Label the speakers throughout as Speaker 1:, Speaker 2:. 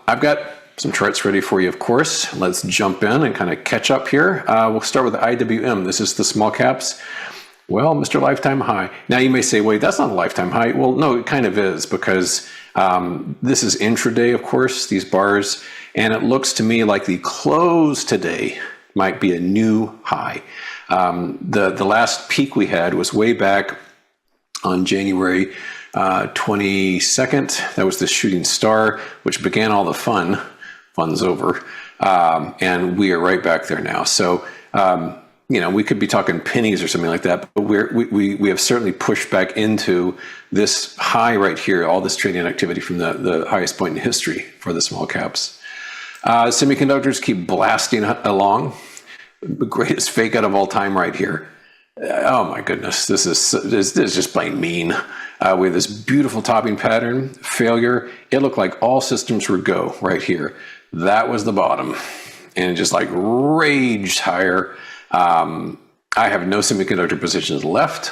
Speaker 1: I've got some charts ready for you, of course. Let's jump in and kind of catch up here. We'll start with the IWM. This is the small caps. Well, Mr. Lifetime High. Now you may say, wait, that's not a lifetime high. Well, no, it kind of is, because this is intraday, of course, these bars, and it looks to me like the close today might be a new high. The last peak we had was way back on January 22nd. That was the shooting star, which began all the fun. Fun's over, and we are right back there now. So, you know, we could be talking pennies or something like that, but we have certainly pushed back into this high right here, all this trading activity from the highest point in history for the small caps. Semiconductors keep blasting along. The greatest fake out of all time right here. Oh my goodness, this is just plain mean. We have this beautiful topping pattern, failure. It looked like all systems were go right here. That was the bottom, and it just like raged higher. I have no semiconductor positions left.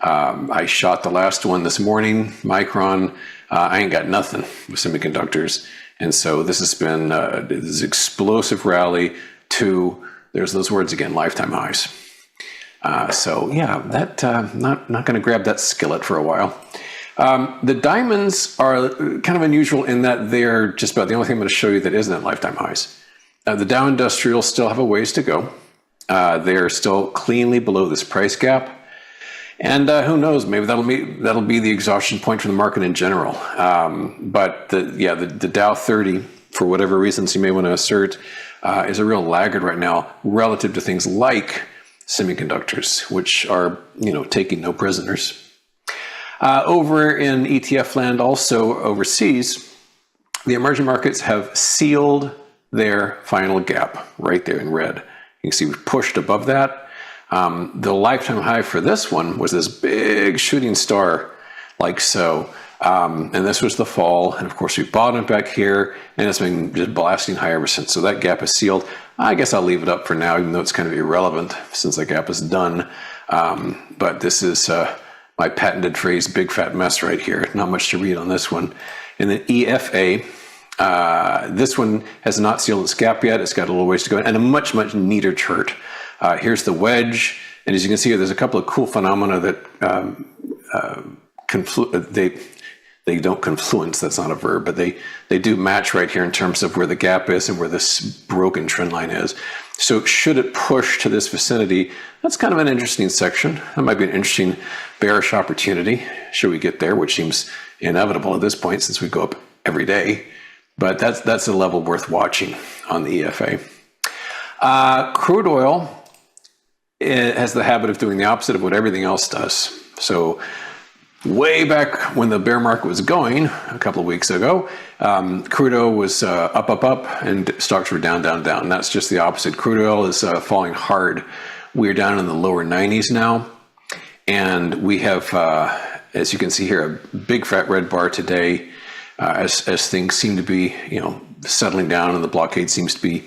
Speaker 1: I shot the last one this morning, Micron. I ain't got nothing with semiconductors. And so this has been this explosive rally to, there's those words again, lifetime highs. So yeah, that not going to grab that skillet for a while. The diamonds are kind of unusual in that they're just about the only thing I'm going to show you that isn't at lifetime highs. The Dow Industrial still have a ways to go. They are still cleanly below this price gap. And who knows, maybe that'll be the exhaustion point for the market in general. But the Dow 30, for whatever reasons you may want to assert, is a real laggard right now relative to things like semiconductors, which are, you know, taking no prisoners. Over in ETF land, also overseas, the emerging markets have sealed their final gap right there in red. You can see we've pushed above that. The lifetime high for this one was this big shooting star like so. And this was the fall. And of course, we bottomed back here, and it's been just blasting high ever since. So that gap is sealed. I guess I'll leave it up for now, even though it's kind of irrelevant since that gap is done. But this is my patented phrase, big fat mess right here. Not much to read on this one. And then EFA. This one has not sealed its gap yet. It's got a little ways to go, and a much, much neater chart. Here's the wedge, and as you can see here, there's a couple of cool phenomena that they don't confluence, that's not a verb, but they do match right here in terms of where the gap is and where this broken trend line is. So should it push to this vicinity, that's kind of an interesting section. That might be an interesting bearish opportunity, should we get there, which seems inevitable at this point since we go up every day. But that's a level worth watching on the EFA. Crude oil, it has the habit of doing the opposite of what everything else does. So way back when the bear market was going a couple of weeks ago, crude oil was up, and stocks were down. That's just the opposite. Crude oil is falling hard. We're down in the lower 90s now. And we have, as you can see here, a big fat red bar today. As things seem to be, you know, settling down, and the blockade seems to be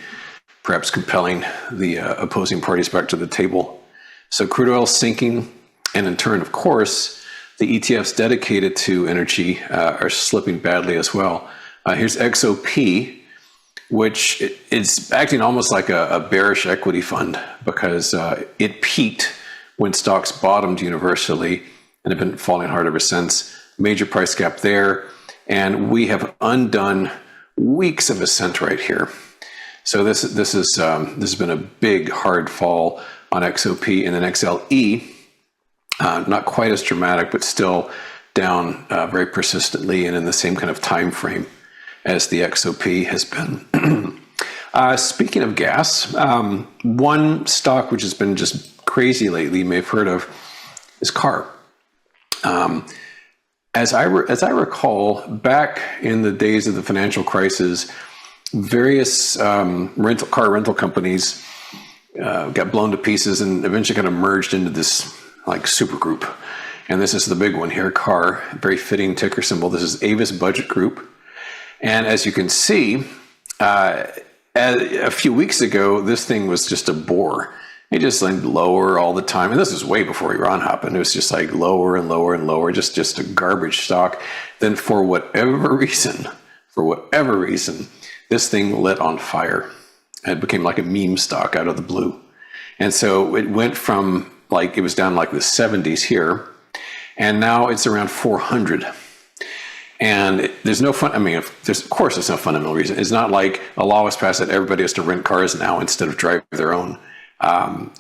Speaker 1: perhaps compelling the opposing parties back to the table. So crude oil sinking, and in turn, of course, the ETFs dedicated to energy are slipping badly as well. Here's XOP, which is acting almost like a bearish equity fund, because it peaked when stocks bottomed universally and have been falling hard ever since. Major price gap there. And we have undone weeks of ascent right here. So this has been a big hard fall on XOP, and then XLE, not quite as dramatic, but still down very persistently and in the same kind of time frame as the XOP has been. Speaking of gas, one stock which has been just crazy lately, you may have heard of, is CAR. As I recall, back in the days of the financial crisis, various car rental companies got blown to pieces and eventually kind of merged into this like super group. And this is the big one here, CAR, very fitting ticker symbol. This is Avis Budget Group. And as you can see, a few weeks ago, this thing was just a bore. It just went lower all the time. And this is way before Iran happened. It was just like lower and lower and lower, just a garbage stock. Then for whatever reason, for whatever reason, this thing lit on fire. It became like a meme stock out of the blue. And so it went from like, it was down like the 70s here, and now it's around 400. And there's no fun. I mean, of course, there's no fundamental reason. It's not like a law was passed that everybody has to rent cars now instead of drive their own.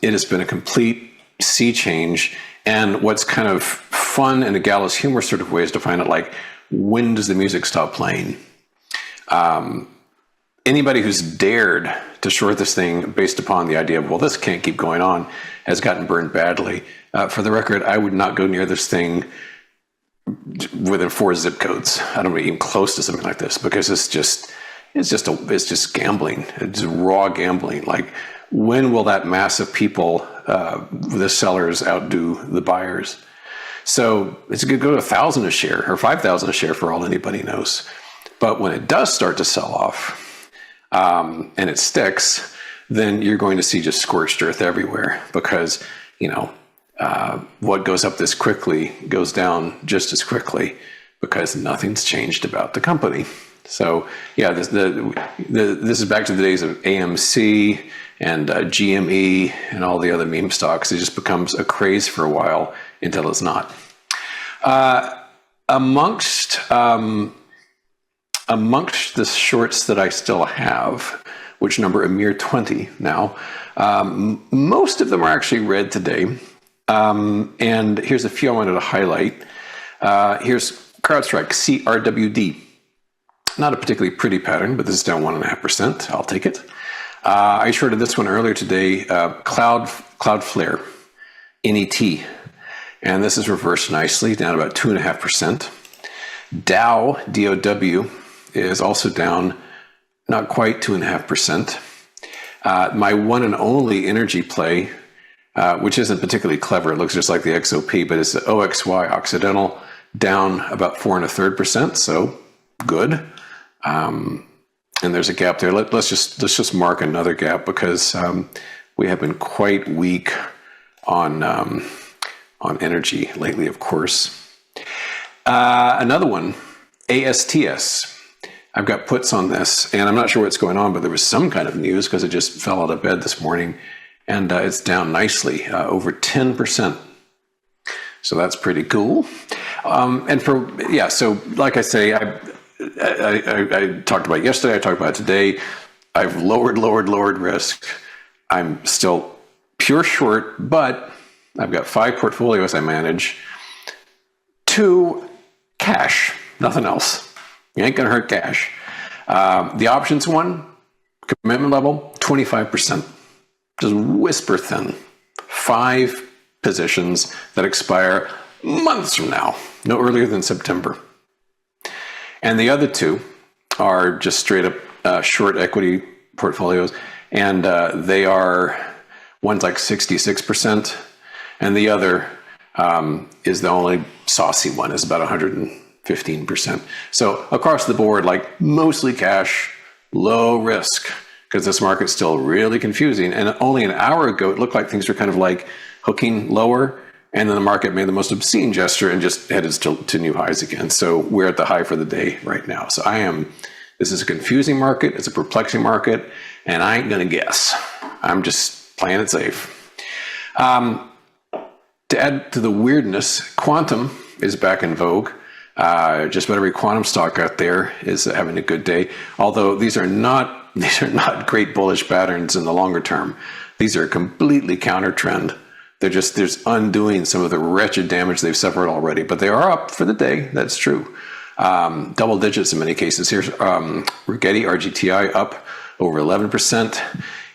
Speaker 1: It has been a complete sea change. And what's kind of fun in a gallows humor sort of way is to find out, like, when does the music stop playing? Anybody who's dared to short this thing based upon the idea of, well, this can't keep going on, has gotten burned badly. For the record, I would not go near this thing within 4 zip codes. I don't even close to something like this, because it's just gambling. It's raw gambling. Like, when will that mass of people, the sellers, outdo the buyers? So it's going to go to 1,000 a share or 5,000 a share for all anybody knows. But when it does start to sell off, and it sticks, then you're going to see just scorched earth everywhere, because, what goes up this quickly goes down just as quickly, because nothing's changed about the company. So yeah, this is back to the days of AMC and GME and all the other meme stocks. It just becomes a craze for a while until it's not. Amongst the shorts that I still have, which number a mere 20 now, most of them are actually red today. And here's a few I wanted to highlight. Here's CrowdStrike, CRWD. Not a particularly pretty pattern, but this is down 1.5%. I'll take it. I shorted this one earlier today, Cloudflare, NET. And this is reversed nicely, down about 2.5%. Dow, DOW, is also down not quite 2.5%. My one and only energy play, which isn't particularly clever, it looks just like the XOP, but it's the OXY, Occidental, down about 4.33%, so good. And there's a gap there. Let's just mark another gap, because we have been quite weak on energy lately, of course. Another one, ASTS. I've got puts on this, and I'm not sure what's going on, but there was some kind of news, because it just fell out of bed this morning, and it's down nicely, over 10%. So that's pretty cool. So like I say, I talked about it yesterday, I talked about it today. I've lowered risk. I'm still pure short, but I've got 5 portfolios I manage. 2 cash, nothing else. You ain't gonna hurt cash. The options one, commitment level, 25%. Just whisper thin. 5 positions that expire months from now, no earlier than September. And the other 2 are just straight up short equity portfolios. And they are, one's like 66%, and the other is the only saucy one, is about 115%. So across the board, like mostly cash, low risk, because this market's still really confusing. And only an hour ago, it looked like things were kind of like hooking lower, and then the market made the most obscene gesture and just headed to new highs again. So we're at the high for the day right now. So this is a confusing market, it's a perplexing market, and I ain't gonna guess. I'm just playing it safe. To add to the weirdness, quantum is back in vogue. Just about every quantum stock out there is having a good day. Although these are not great bullish patterns in the longer term. These are completely counter trend. They're undoing some of the wretched damage they've suffered already, but they are up for the day. That's true. Double digits in many cases. Here's Rigetti, RGTI, up over 11%.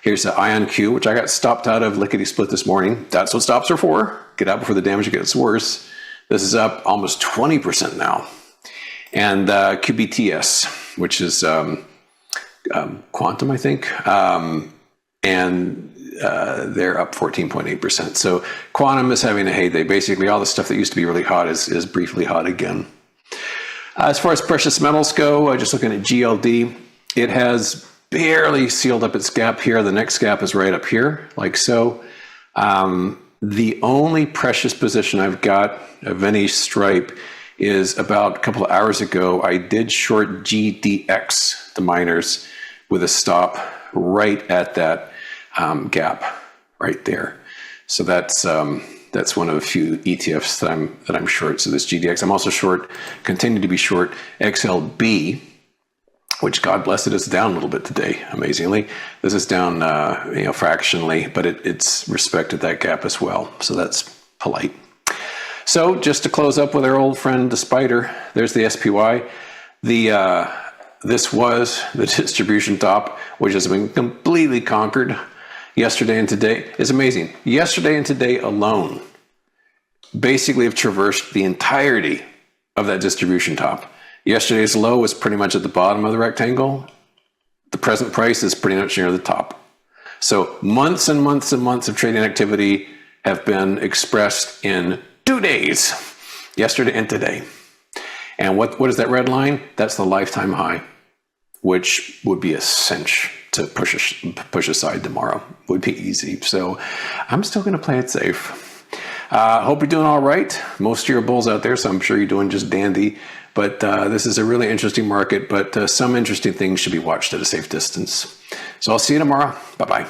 Speaker 1: Here's the IonQ, which I got stopped out of lickety split this morning. That's what stops are for. Get out before the damage gets worse. This is up almost 20% now. And QBTS, which is quantum, I think. And they're up 14.8%. So quantum is having a heyday. Basically, all the stuff that used to be really hot is briefly hot again. As far as precious metals go, just looking at GLD, it has barely sealed up its gap here. The next gap is right up here, like so. The only precious position I've got of any stripe is about a couple of hours ago, I did short GDX, the miners, with a stop right at that gap right there. So that's one of a few ETFs that I'm short. So this GDX, I'm also short, continue to be short XLB, which, God bless it, is down a little bit today, amazingly. This is down fractionally, but it's respected that gap as well. So that's polite. So just to close up with our old friend, the spider, there's the SPY. This was the distribution top, which has been completely conquered yesterday and today. It's amazing. Yesterday and today alone basically have traversed the entirety of that distribution top. Yesterday's low was pretty much at the bottom of the rectangle. The present price is pretty much near the top. So months and months and months of trading activity have been expressed in 2 days, yesterday and today. And what is that red line? That's the lifetime high, which would be a cinch to push aside tomorrow. Would be easy. So I'm still going to play it safe. Hope you're doing all right. Most of you are bulls out there, so I'm sure you're doing just dandy. But this is a really interesting market, but some interesting things should be watched at a safe distance. So I'll see you tomorrow. Bye-bye.